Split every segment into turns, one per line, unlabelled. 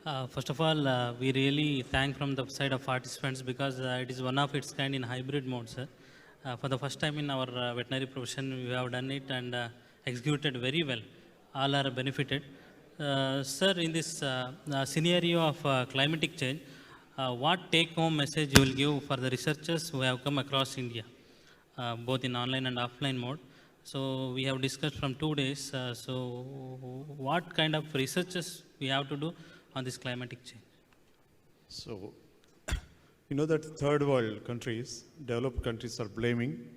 First of all, we really thank from the side of participants because it is one of its kind in hybrid mode, sir. For the first time in our veterinary profession, we have done it and executed very well. All are benefited. Sir, in this scenario of climatic change, what take-home message you will give for the researchers who have come across India, both in online and offline mode? So we have discussed from 2 days. So what kind of researches we have to do on this climatic change?
So, you know that third world countries, developed countries are blaming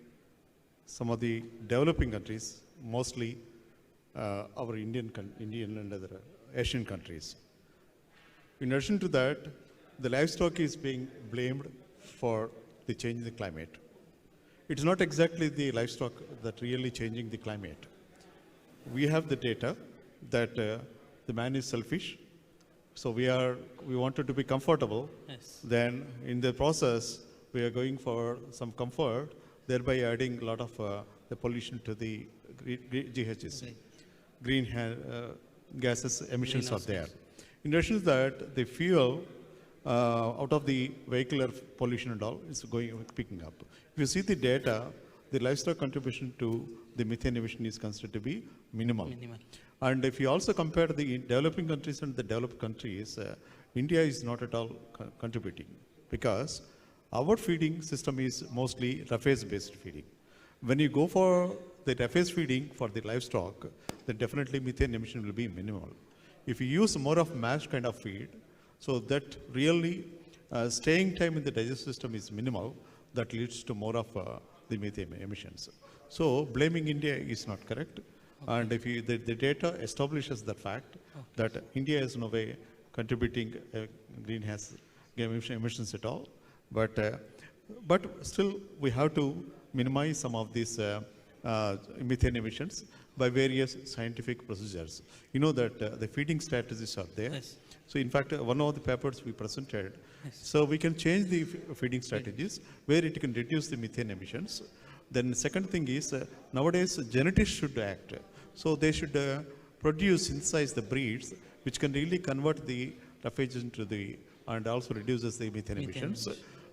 some of the developing countries, mostly our Indian and other Asian countries. In addition to that, the livestock is being blamed for the change in the climate. It's not exactly the livestock that really changing the climate. We have the data that the man is selfish, so we wanted to be comfortable.
Yes.
Then in the process, we are going for some comfort, thereby adding a lot of the pollution to the GHGs, gases emissions are there. In addition to that, the fuel out of the vehicular pollution and all is picking up. If you see the data, the livestock contribution to the methane emission is considered to be minimal. And if you also compare the developing countries and the developed countries, India is not at all contributing because our feeding system is mostly roughage-based feeding. When you go for the roughage feeding for the livestock, then definitely methane emission will be minimal. If you use more of mash kind of feed, so that really staying time in the digestive system is minimal, that leads to more of the methane emissions. So blaming India is not correct. Okay. And if you, the data establishes the fact that India is no way contributing greenhouse emissions at all. But still we have to minimize some of these methane emissions by various scientific procedures. You know that the feeding strategies are there.
Yes.
So in fact, one of the papers we presented, so we can change the feeding strategies where it can reduce the methane emissions. Then the second thing is, nowadays genetics should act. So they should synthesize the breeds which can really convert the roughage into the, and also reduces the methane emissions.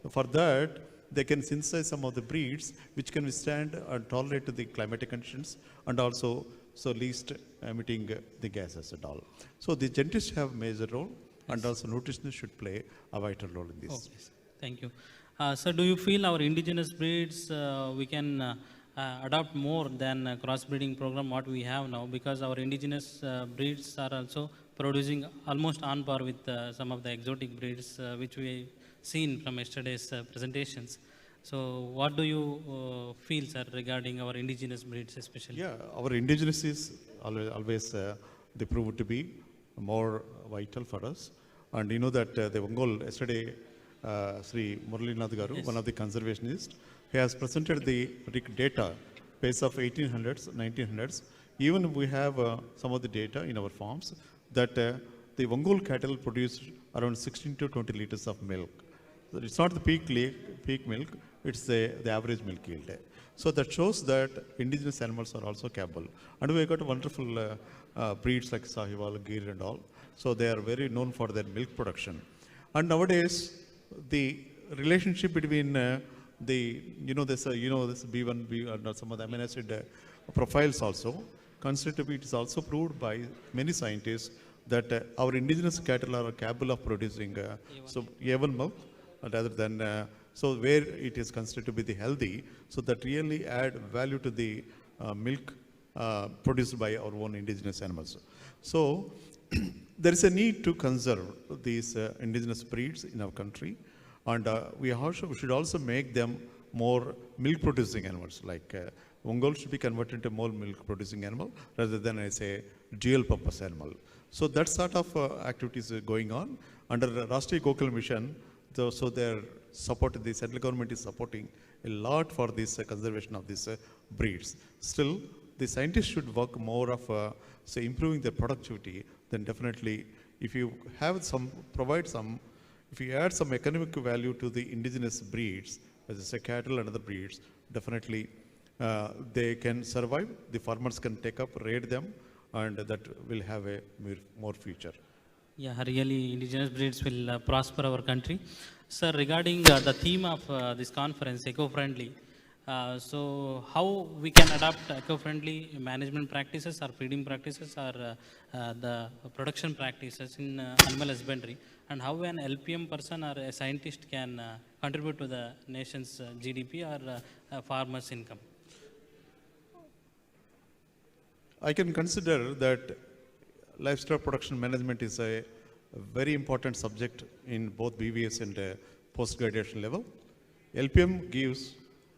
For that, they can synthesize some of the breeds which can withstand and tolerate the climatic conditions and also least emitting the gases and all. So the genetics have a major role, and also nutritionists should play a vital role in this.
Okay. Thank you. So do you feel our indigenous breeds we can adopt more than crossbreeding program what we have now, because our indigenous breeds are also producing almost on par with some of the exotic breeds which we seen from yesterday's presentations. So what do you feel, sir, regarding our indigenous breeds especially?
Yeah, our indigenous is always they prove to be more vital for us. And you know that the Ongol, yesterday, Sri Muralinath Garu, one of the conservationists, he has presented the data base of 1800s, 1900s. Even we have some of the data in our farms that the Ongol cattle produce around 16 to 20 liters of milk. So it's not the peak milk, it's the average milk yield. So that shows that indigenous animals are also capable. And we got wonderful breeds like Sahiwal, Gir and all. So they are very known for their milk production. And nowadays, the relationship between this B1, B1, some of the amino acid profiles also, considered to be, it is also proved by many scientists that our indigenous cattle are capable of producing A1 milk rather than, so where it is considered to be the healthy, so that really add value to the milk produced by our own indigenous animals. So there is a need to conserve these indigenous breeds in our country, and we should also make them more milk producing animals, like Ongol should be converted into more milk producing animal rather than a dual purpose animal. So that sort of activities are going on under the Rashtriya Gokul Mission. So their support, the central government is supporting a lot for this conservation of these breeds. Still, the scientists should work more of improving their productivity. Then definitely, if you have if you add some economic value to the indigenous breeds, as cattle and other breeds, definitely they can survive. The farmers can take up, raid them, and that will have a more future.
Yeah, really, indigenous breeds will prosper our country. Sir, regarding the theme of this conference, eco-friendly, so how we can adopt eco-friendly management practices or feeding practices or the production practices in animal husbandry, and how an LPM person or a scientist can contribute to the nation's GDP or farmers' income?
I can consider that livestock production management is a very important subject in both BVS and post-graduation level. LPM gives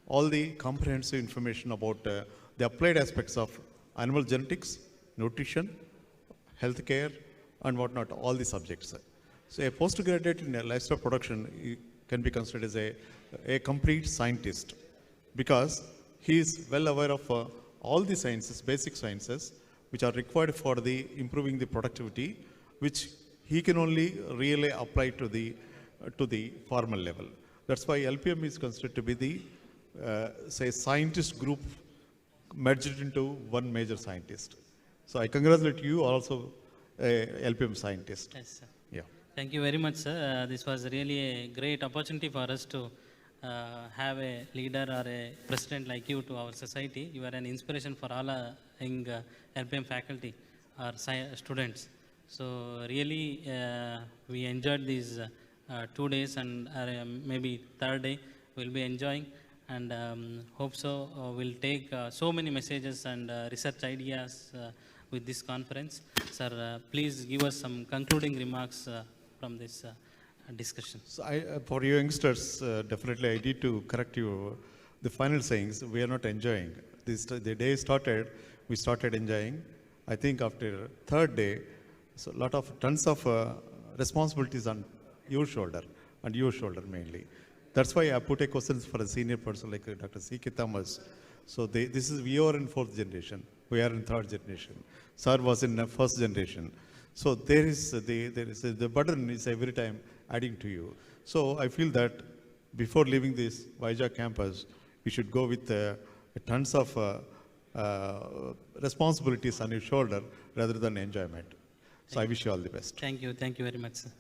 all the comprehensive information about the applied aspects of animal genetics, nutrition, healthcare, and whatnot, all the subjects. So a postgraduate in livestock production can be considered as a complete scientist because he is well aware of all the sciences, basic sciences, which are required for the improving the productivity, which he can only really apply to the farmer level. That's why LPM is considered to be the say scientist group merged into one major scientist. So I congratulate you also a LPM scientist.
Yes, sir.
Yeah.
Thank you very much, sir. This was really a great opportunity for us to have a leader or a president like you to our society. You are an inspiration for all young LPM faculty or students. So really, we enjoyed these 2 days, and maybe third day we'll be enjoying, and hope so. We'll take so many messages and research ideas with this conference. Sir, please give us some concluding remarks from this discussion.
So for you youngsters, definitely I need to correct you. The final sayings, we are not enjoying. The day started, we started enjoying. I think after third day, so tons of responsibilities on your shoulder, and your shoulder mainly. That's why I put a question for a senior person like Dr. C.K. Thomas. So we are in fourth generation. We are in third generation. Sir was in first generation. So the burden is every time adding to you. So I feel that before leaving this Vizag campus, you should go with tons of responsibilities on your shoulder rather than enjoyment. So I wish you all the best.
Thank you very much, sir.